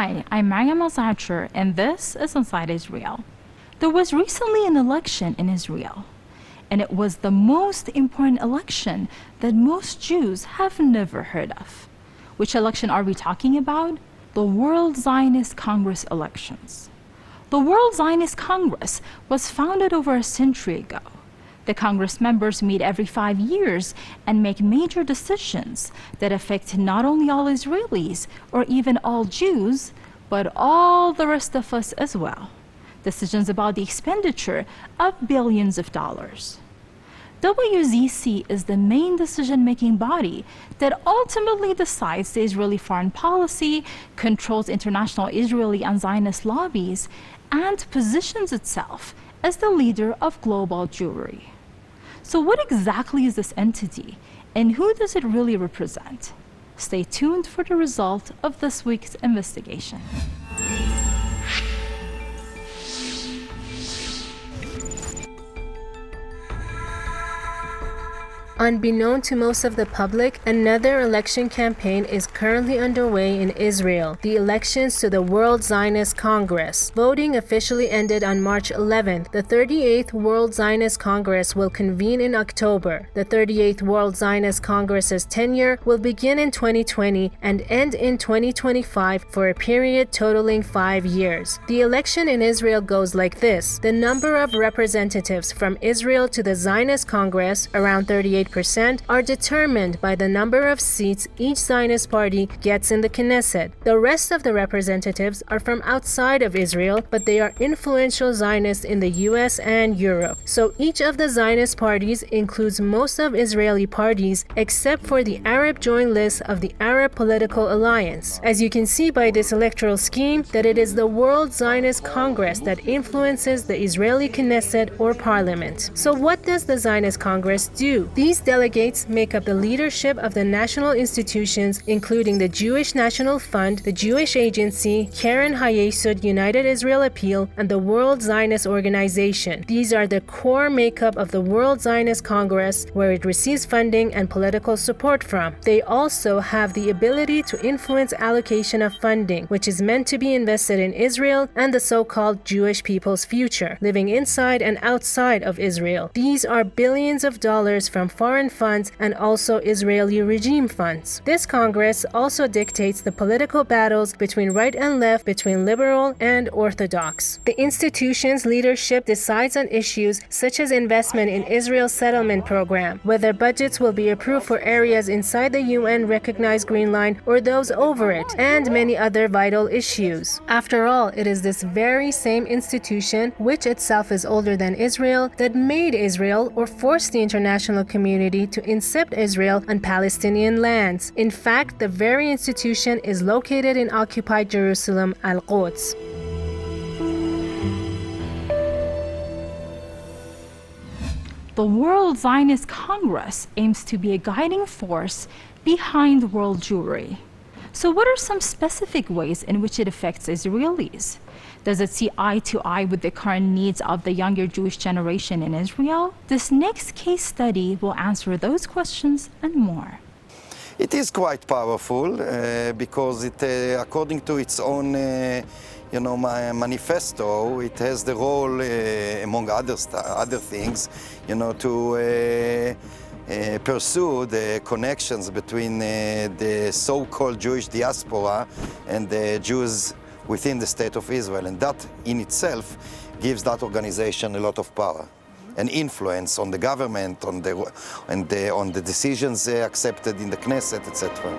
Hi, I'm Mariam Al-Zacher, and this is Inside Israel. There was recently an election in Israel, and it was the most important election that most Jews have never heard of. Which election are we talking about? The World Zionist Congress elections. The World Zionist Congress was founded over a century ago. The Congress members meet every 5 years and make major decisions that affect not only all Israelis or even all Jews, but all the rest of us as well. Decisions about the expenditure of billions of dollars. WZC is the main decision-making body that ultimately decides the Israeli foreign policy, controls international Israeli and Zionist lobbies, and positions itself as the leader of global Jewry. So what exactly is this entity, and who does it really represent? Stay tuned for the result of this week's investigation. Unbeknown to most of the public, another election campaign is currently underway in Israel, the elections to the World Zionist Congress. Voting officially ended on March 11th. The 38th World Zionist Congress will convene in October. The 38th World Zionist Congress's tenure will begin in 2020 and end in 2025 for a period totaling 5 years. The election in Israel goes like this. The number of representatives from Israel to the Zionist Congress, around 38%, are determined by the number of seats each Zionist party gets in the Knesset. The rest of the representatives are from outside of Israel, but they are influential Zionists in the US and Europe. So each of the Zionist parties includes most of Israeli parties except for the Arab joint list of the Arab Political Alliance. As you can see by this electoral scheme, that it is the World Zionist Congress that influences the Israeli Knesset or parliament. So what does the Zionist Congress do? These delegates make up the leadership of the national institutions, including the Jewish National Fund, the Jewish Agency, Keren HaYesod United Israel Appeal, and the World Zionist Organization. These are the core makeup of the World Zionist Congress, where it receives funding and political support from. They also have the ability to influence allocation of funding, which is meant to be invested in Israel and the so-called Jewish people's future, living inside and outside of Israel. These are billions of dollars from foreign funds and also Israeli regime funds. This Congress also dictates the political battles between right and left, between liberal and orthodox. The institution's leadership decides on issues such as investment in Israel's settlement program, whether budgets will be approved for areas inside the UN-recognized Green Line or those over it, and many other vital issues. After all, it is this very same institution, which itself is older than Israel, that made Israel or forced the international community to incept Israel on Palestinian lands. In fact, the very institution is located in occupied Jerusalem, Al-Quds. The World Zionist Congress aims to be a guiding force behind world Jewry. So what are some specific ways in which it affects Israelis? Does it see eye to eye with the current needs of the younger Jewish generation in Israel? This next case study will answer those questions and more. It is quite powerful because it, according to its own manifesto, it has the role, among other things, to pursue the connections between the so-called Jewish diaspora and the Jews within the state of Israel, and that in itself gives that organization a lot of power and influence on the government, on the decisions accepted in the Knesset, etc.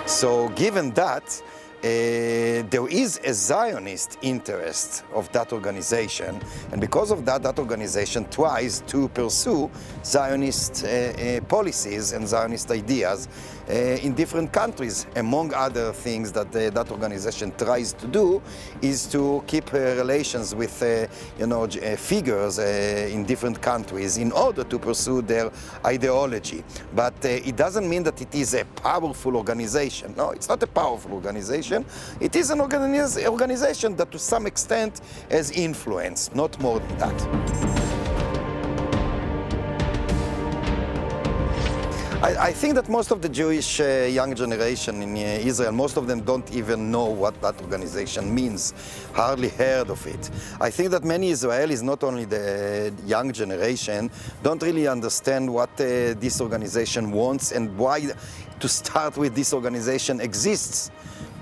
So given that, there is a Zionist interest of that organization, and because of that, that organization tries to pursue Zionist policies and Zionist ideas in different countries. Among other things that that organization tries to do is to keep relations with figures in different countries in order to pursue their ideology. But it doesn't mean that it is a powerful organization. No, it's not a powerful organization. It is an organization that to some extent has influence, not more than that. I think that most of the Jewish young generation in Israel, most of them don't even know what that organization means, hardly heard of it. I think that many Israelis, not only the young generation, don't really understand what this organization wants and why to start with this organization exists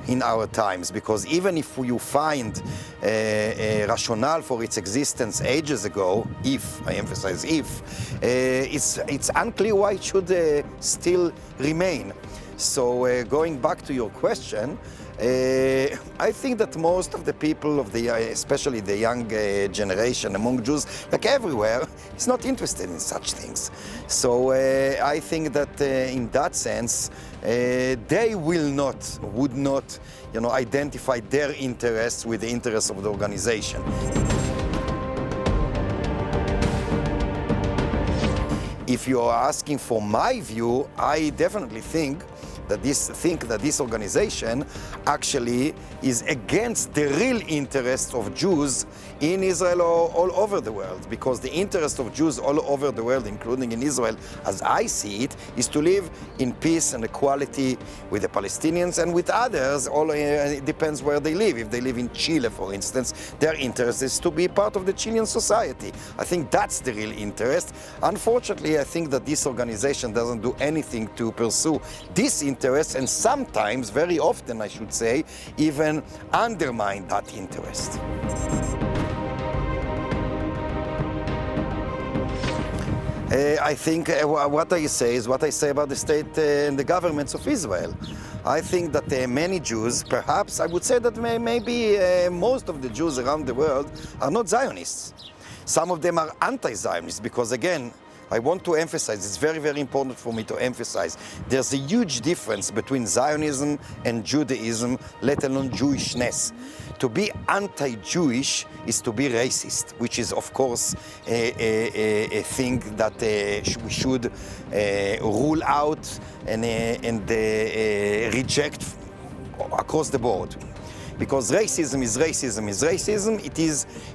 in our times, because even if you find a rationale for its existence ages ago, if, I emphasize if, it's unclear why it should still remain. So going back to your question, I think that most of the people, especially the young generation among Jews, like everywhere, is not interested in such things. So I think that in that sense, they would not, identify their interests with the interests of the organization. If you are asking for my view, I definitely think that this organization actually is against the real interests of Jews in Israel or all over the world, because the interest of Jews all over the world, including in Israel, as I see it, is to live in peace and equality with the Palestinians and with others. It depends where they live. If they live in Chile, for instance, their interest is to be part of the Chilean society. I think that's the real interest. Unfortunately, I think that this organization doesn't do anything to pursue this interest, and sometimes, very often I should say, even undermine that interest. I think what I say is what I say about the state and the governments of Israel. I think that many Jews, perhaps I would say that maybe most of the Jews around the world are not Zionists. Some of them are anti-Zionists, because again, I want to emphasize, it's very, very important for me to emphasize, there's a huge difference between Zionism and Judaism, let alone Jewishness. To be anti-Jewish is to be racist, which is, of course, a thing that we should rule out and reject across the board. Because racism is racism is racism,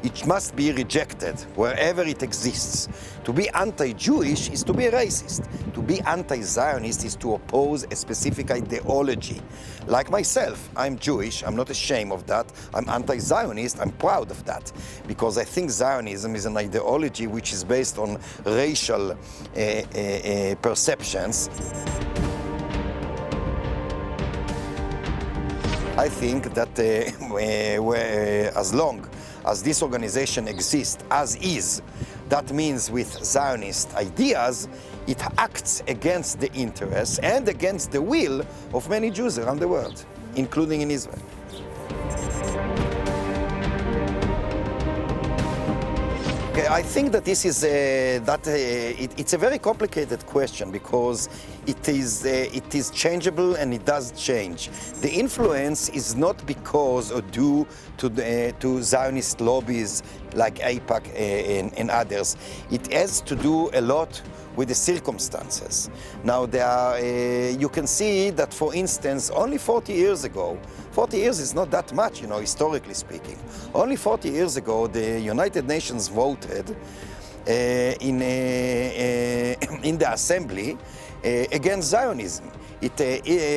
it must be rejected wherever it exists. To be anti-Jewish is to be a racist. To be anti-Zionist is to oppose a specific ideology. Like myself, I'm Jewish, I'm not ashamed of that. I'm anti-Zionist, I'm proud of that. Because I think Zionism is an ideology which is based on racial perceptions. I think that as long as this organization exists as is, that means with Zionist ideas, it acts against the interests and against the will of many Jews around the world, including in Israel. Okay, I think that this is it's a very complicated question, because it is changeable and it does change. The influence is not because or due to Zionist lobbies like AIPAC and others. It has to do a lot with the circumstances. Now, you can see that, for instance, only 40 years ago, 40 years is not that much, historically speaking. Only 40 years ago, the United Nations voted in the Assembly against Zionism. It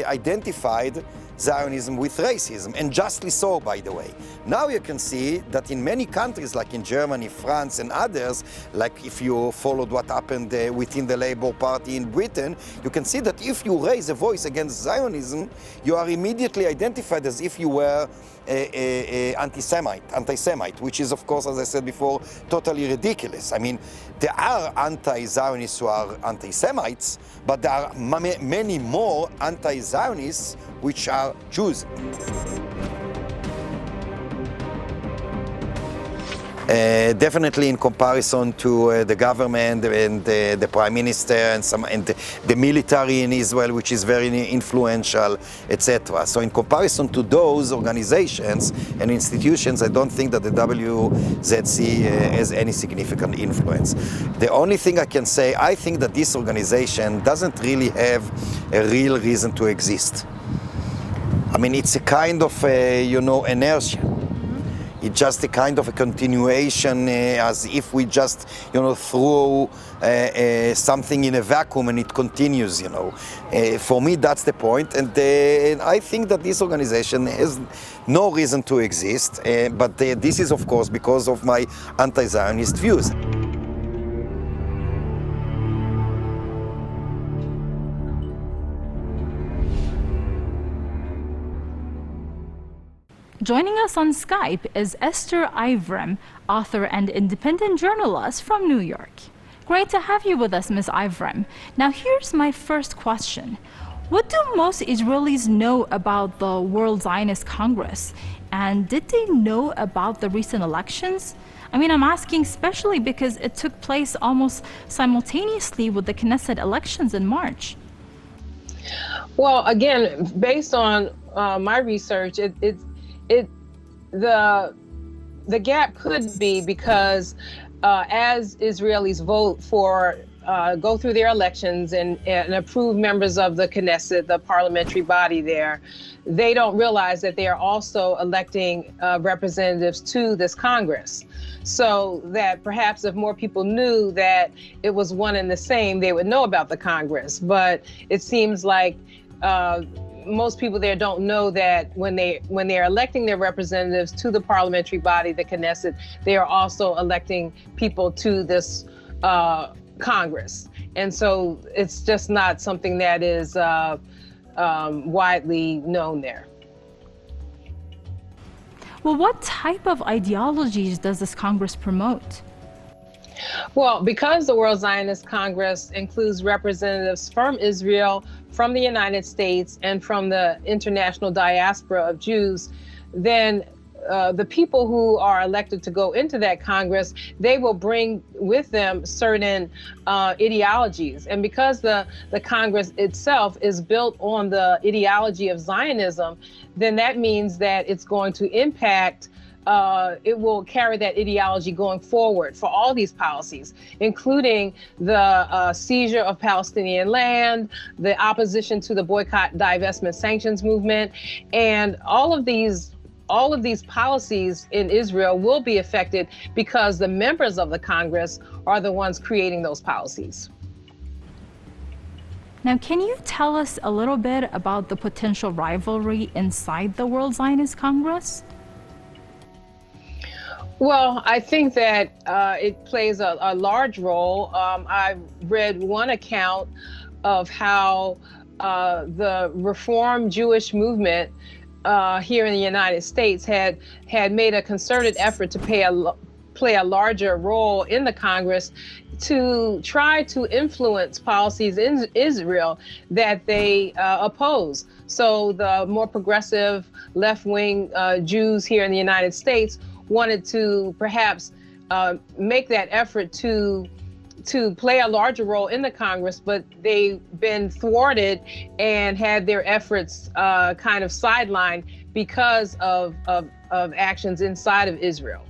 identified Zionism with racism, and justly so, by the way. Now you can see that in many countries, like in Germany, France, and others, like if you followed what happened within the Labour Party in Britain, you can see that if you raise a voice against Zionism, you are immediately identified as if you were anti-Semite, which is, of course, as I said before, totally ridiculous. I mean, there are anti-Zionists who are anti-Semites, but there are many more anti-Zionists which are Jews. Definitely in comparison to the government and the Prime Minister and the military in Israel, which is very influential, etc. So in comparison to those organizations and institutions, I don't think that the WZC has any significant influence. The only thing I can say, I think that this organization doesn't really have a real reason to exist. I mean, it's a kind of, inertia. It's just a kind of a continuation, as if we just, throw something in a vacuum and it continues, For me, that's the point, and I think that this organization has no reason to exist, but this is, of course, because of my anti-Zionist views. Joining us on Skype is Esther Ivrim, author and independent journalist from New York. Great to have you with us, Ms. Ivrim. Now, here's my first question. What do most Israelis know about the World Zionist Congress? And did they know about the recent elections? I mean, I'm asking especially because it took place almost simultaneously with the Knesset elections in March. Well, again, based on my research, the gap could be because as Israelis vote for go through their elections and approve members of the Knesset, the parliamentary body there, they don't realize that they are also electing representatives to this Congress. So that perhaps if more people knew that it was one and the same, they would know about the Congress. But it seems like most people there don't know that when they're electing their representatives to the parliamentary body, the Knesset, they are also electing people to this Congress. And so it's just not something that is widely known there. Well, what type of ideologies does this Congress promote? Well, because the World Zionist Congress includes representatives from Israel, from the United States, and from the international diaspora of Jews, then the people who are elected to go into that Congress, they will bring with them certain ideologies. And because the Congress itself is built on the ideology of Zionism, then that means that it's going to impact it will carry that ideology going forward for all these policies, including the seizure of Palestinian land, the opposition to the boycott, divestment, sanctions movement, and all of these policies in Israel will be affected because the members of the Congress are the ones creating those policies. Now, can you tell us a little bit about the potential rivalry inside the World Zionist Congress? Well, I think that it plays a large role. I read one account of how the Reform Jewish movement here in the United States had made a concerted effort to play a larger role in the Congress to try to influence policies in Israel that they oppose. So the more progressive left-wing Jews here in the United States wanted to perhaps make that effort to play a larger role in the Congress, but they've been thwarted and had their efforts kind of sidelined because of actions inside of Israel.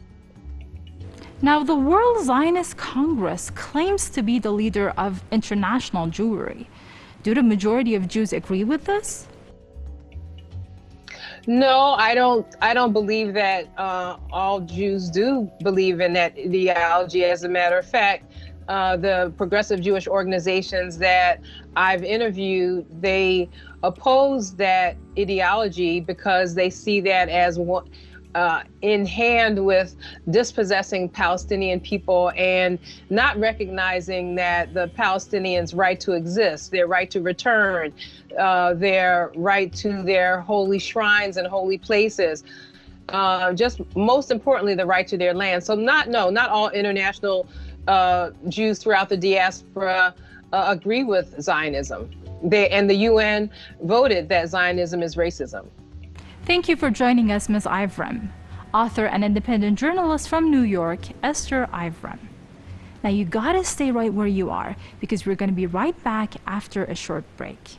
Now, the World Zionist Congress claims to be the leader of international Jewry. Do the majority of Jews agree with this? No, I don't believe that all Jews do believe in that ideology. As a matter of fact, the progressive Jewish organizations that I've interviewed, they oppose that ideology because they see that as one in hand with dispossessing Palestinian people and not recognizing that the Palestinians' right to exist, their right to return, their right to their holy shrines and holy places, just most importantly, the right to their land. So not all international Jews throughout the diaspora agree with Zionism. And the UN voted that Zionism is racism. Thank you for joining us, Ms. Ivrim, author and independent journalist from New York, Esther Ivrim. Now you gotta stay right where you are because we're gonna be right back after a short break.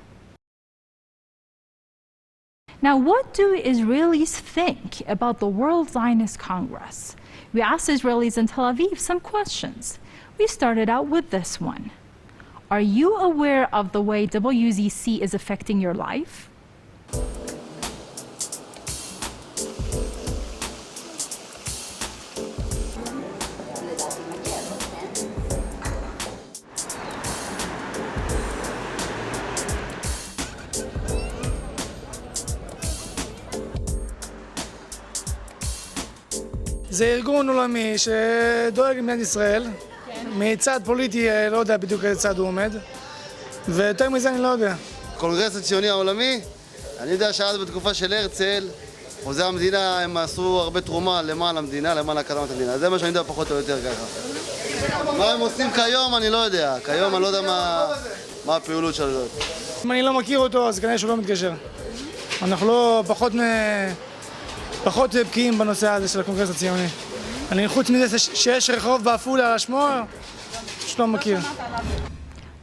Now, what do Israelis think about the World Zionist Congress? We asked Israelis in Tel Aviv some questions. We started out with this one. Are you aware of the way WZC is affecting your life? זה ארגון עולמי שדואג למדינת ישראל, מצד פוליטי לא יודע בדיוק איזה צד הוא עומד, ויותר מזה אני לא יודע. הקונגרס הציוני העולמי, אני יודע שעד בתקופה של הרצל, חוזי המדינה הם עשו הרבה תרומה למען המדינה, למען הקמת המדינה. זה מה שאני יודע פחות או יותר ככה. מה הם עושים כיום אני לא יודע. כיום אני לא יודע מה הפעילות של זאת. אם אני לא מכיר אותו אז כנראה שהוא לא מתקשר. אנחנו לא פחות בקיאים בנושא הזה של הקונגרס הציוני. אני חוץ מזה שיש רחוב בעפולה על שמו, פשוט לא מכיר.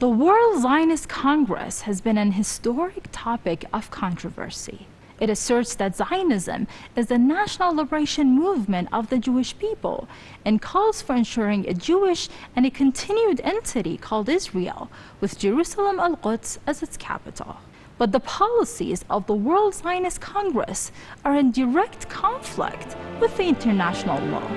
The World Zionist Congress has been an historic topic of controversy. It asserts that Zionism is the national liberation movement of the Jewish people and calls for ensuring a Jewish and a continued entity called Israel, with Jerusalem al-Quds as its capital. But the policies of the World Zionist Congress are in direct conflict with the international law.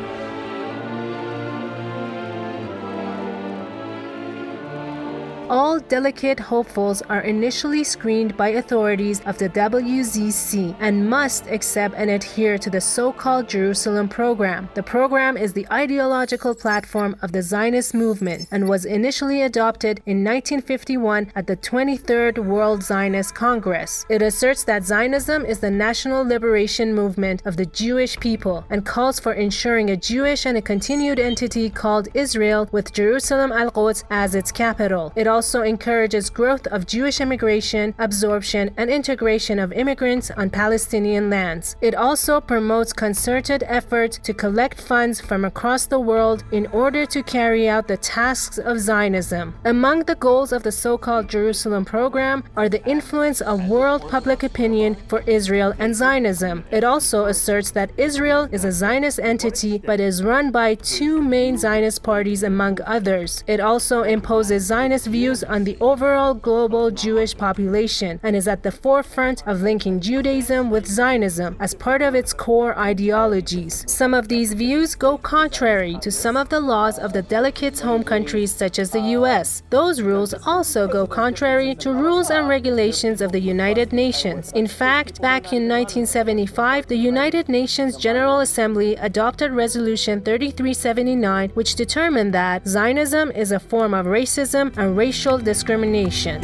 All delicate hopefuls are initially screened by authorities of the WZC and must accept and adhere to the so-called Jerusalem program. The program is the ideological platform of the Zionist movement and was initially adopted in 1951 at the 23rd World Zionist Congress. It asserts that Zionism is the national liberation movement of the Jewish people and calls for ensuring a Jewish and a continued entity called Israel with Jerusalem al-Quds as its capital. It also encourages growth of Jewish immigration, absorption, and integration of immigrants on Palestinian lands. It also promotes concerted efforts to collect funds from across the world in order to carry out the tasks of Zionism. Among the goals of the so-called Jerusalem program are the influence of world public opinion for Israel and Zionism. It also asserts that Israel is a Zionist entity but is run by two main Zionist parties among others. It also imposes Zionist views on the overall global Jewish population and is at the forefront of linking Judaism with Zionism as part of its core ideologies. Some of these views go contrary to some of the laws of the delegates' home countries such as the US. Those rules also go contrary to rules and regulations of the United Nations. In fact, back in 1975, the United Nations General Assembly adopted Resolution 3379, which determined that Zionism is a form of racism and racial discrimination.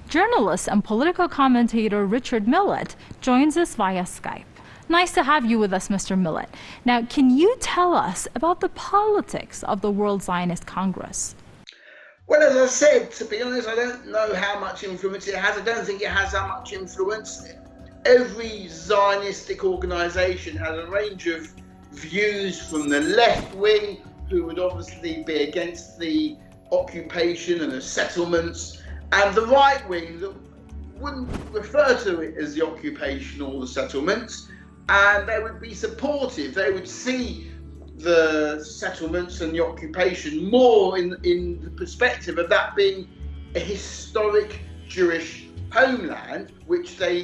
Journalist and political commentator Richard Millett joins us via Skype. Nice to have you with us, Mr. Millett. Now, can you tell us about the politics of the World Zionist Congress? Well, as I said, to be honest, I don't know how much influence it has. I don't think it has that much influence. Every Zionistic organisation has a range of views, from the left wing, who would obviously be against the occupation and the settlements, and the right wing that wouldn't refer to it as the occupation or the settlements, and they would be supportive. They would see the settlements and the occupation more in the perspective of that being a historic Jewish homeland, which they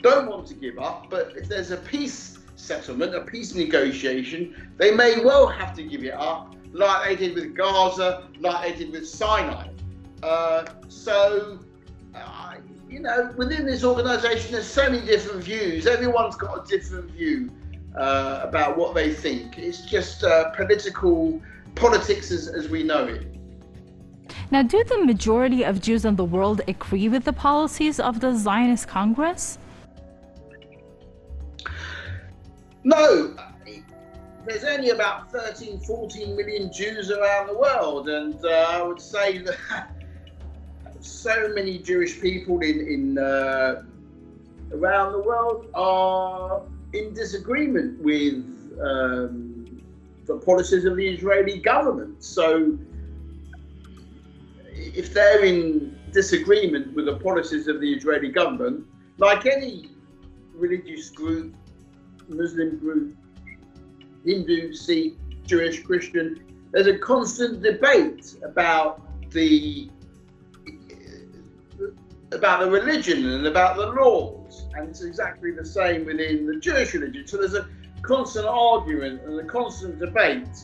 don't want to give up. But if there's a peace settlement, a peace negotiation, they may well have to give it up, like they did with Gaza, like they did with Sinai. You know, within this organisation, there's so many different views. Everyone's got a different view about what they think. It's just politics as we know it. Now, do the majority of Jews in the world agree with the policies of the Zionist Congress? No, there's only about 13, 14 million Jews around the world, and I would say that so many Jewish people in around the world are in disagreement with the policies of the Israeli government. So if they're in disagreement with the policies of the Israeli government, like any religious group, Muslim group, Hindu, Sikh, Jewish, Christian, there's a constant debate about the religion and about the laws, and it's exactly the same within the Jewish religion. So there's a constant argument and a constant debate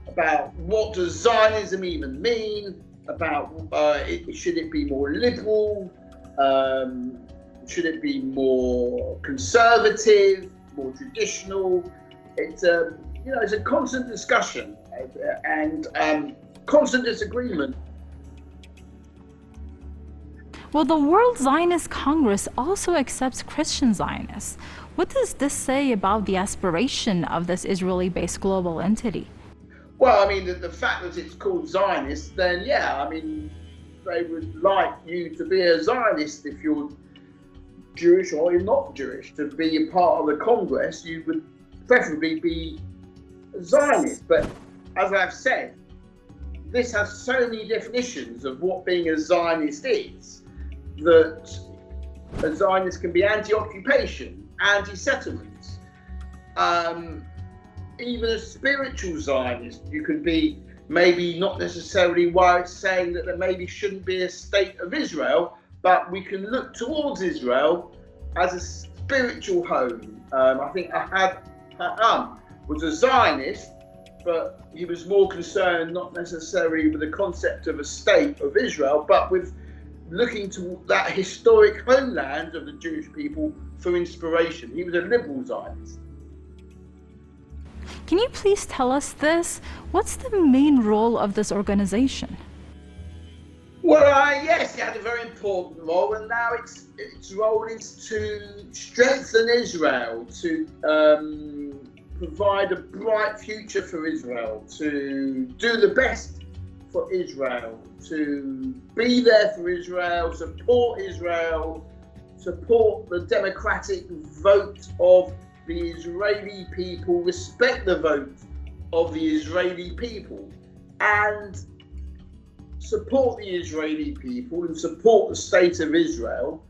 about what does Zionism even mean, about should it be more liberal, should it be more conservative, more traditional. It's it's a constant discussion and constant disagreement. Well, the World Zionist Congress also accepts Christian Zionists. What does this say about the aspiration of this Israeli-based global entity? Well, I mean, the fact that it's called Zionist, then yeah, I mean, they would like you to be a Zionist if you're Jewish or you're not Jewish. To be a part of the Congress, you would preferably be a Zionist. But as I've said, this has so many definitions of what being a Zionist is, that a Zionist can be anti-occupation, anti-settlement, even a spiritual Zionist. You could be maybe not necessarily why it's saying that there maybe shouldn't be a state of Israel, but we can look towards Israel as a spiritual home. I think Ahad Ha'am was a Zionist, but he was more concerned not necessarily with the concept of a state of Israel, but with looking to that historic homeland of the Jewish people for inspiration. He was a liberal Zionist. Can you please tell us this? What's the main role of this organization? Well, yes, it had a very important role, and now its role is to strengthen Israel, to provide a bright future for Israel, to do the best for Israel, to be there for Israel, support the democratic vote of the Israeli people, respect the vote of the Israeli people, and support the Israeli people and support the state of Israel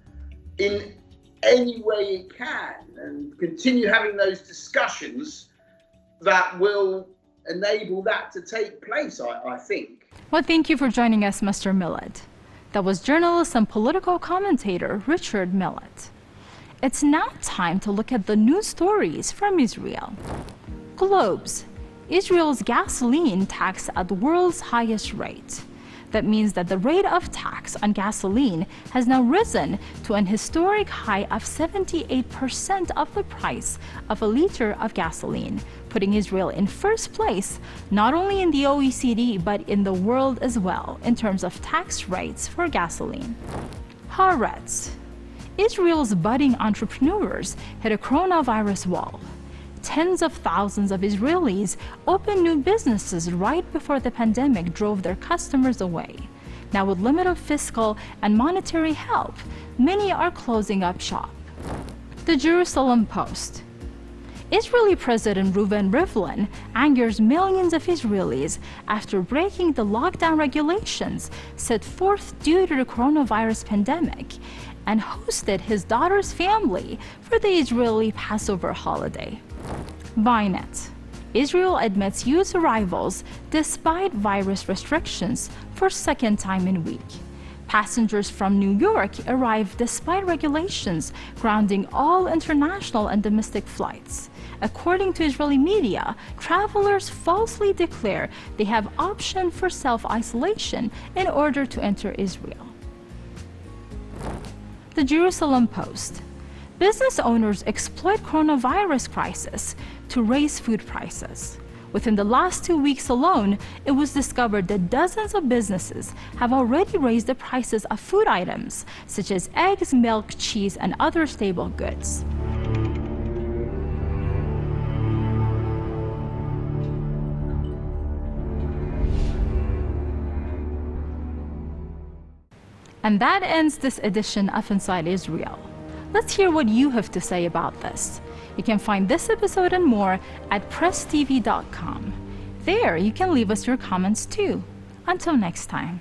in any way it can, and continue having those discussions that will enable that to take place, I think. Well, thank you for joining us, Mr. Millett. That was journalist and political commentator Richard Millett. It's now time to look at the news stories from Israel. Globes. Israel's gasoline tax at the world's highest rate. That means that the rate of tax on gasoline has now risen to an historic high of 78% of the price of a liter of gasoline, putting Israel in first place, not only in the OECD, but in the world as well, in terms of tax rates for gasoline. Haaretz. Israel's budding entrepreneurs hit a coronavirus wall. Tens of thousands of Israelis opened new businesses right before the pandemic drove their customers away. Now, with limited fiscal and monetary help, many are closing up shop. The Jerusalem Post. Israeli President Reuven Rivlin angers millions of Israelis after breaking the lockdown regulations set forth due to the coronavirus pandemic, and hosted his daughter's family for the Israeli Passover holiday. Ynet. Israel admits U.S. arrivals despite virus restrictions for second time in week. Passengers from New York arrived despite regulations grounding all international and domestic flights. According to Israeli media, travelers falsely declare they have option for self-isolation in order to enter Israel. The Jerusalem Post. Business owners exploit coronavirus crisis to raise food prices. Within the last 2 weeks alone, it was discovered that dozens of businesses have already raised the prices of food items, such as eggs, milk, cheese, and other staple goods. And that ends this edition of Inside Israel. Let's hear what you have to say about this. You can find this episode and more at presstv.com. There you can leave us your comments too. Until next time.